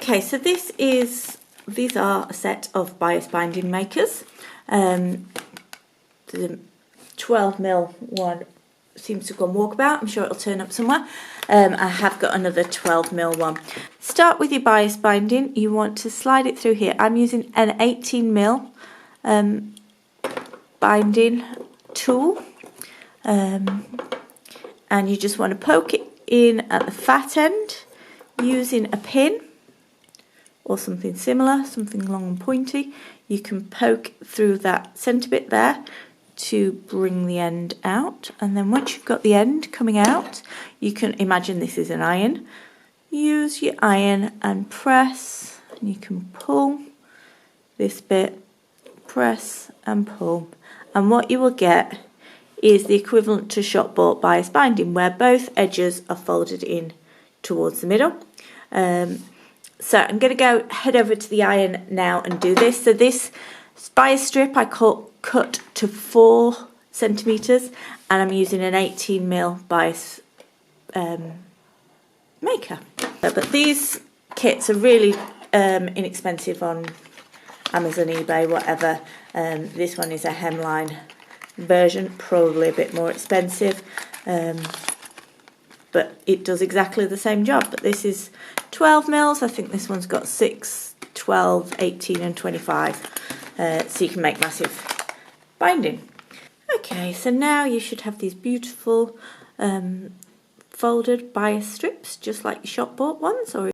Okay, so these are a set of bias binding makers. The 12mm one seems to go on walkabout. I'm sure it'll turn up somewhere. I have got another 12mm one. Start with your bias binding. You want to slide it through here. I'm using an 18mm binding tool, and you just want to poke it in at the fat end using a pin or something similar, something long and pointy. You can poke through that centre bit there to bring the end out, and then once you've got the end coming out, you can imagine this is an iron. Use your iron and press, and you can pull this bit, press and pull, and what you will get is the equivalent to shop bought bias binding, where both edges are folded in towards the middle. So I'm going to head over to the iron now and do this. So this bias strip I cut to 4 centimetres, and I'm using an 18mm bias maker. But these kits are really inexpensive on Amazon, eBay, whatever. This one is a hemline version, probably a bit more expensive, but it does exactly the same job. But this is 12mm. I think this one's got 6, 12, 18 and 25, so you can make massive binding. Okay, so now you should have these beautiful folded bias strips, just like your shop bought ones. Or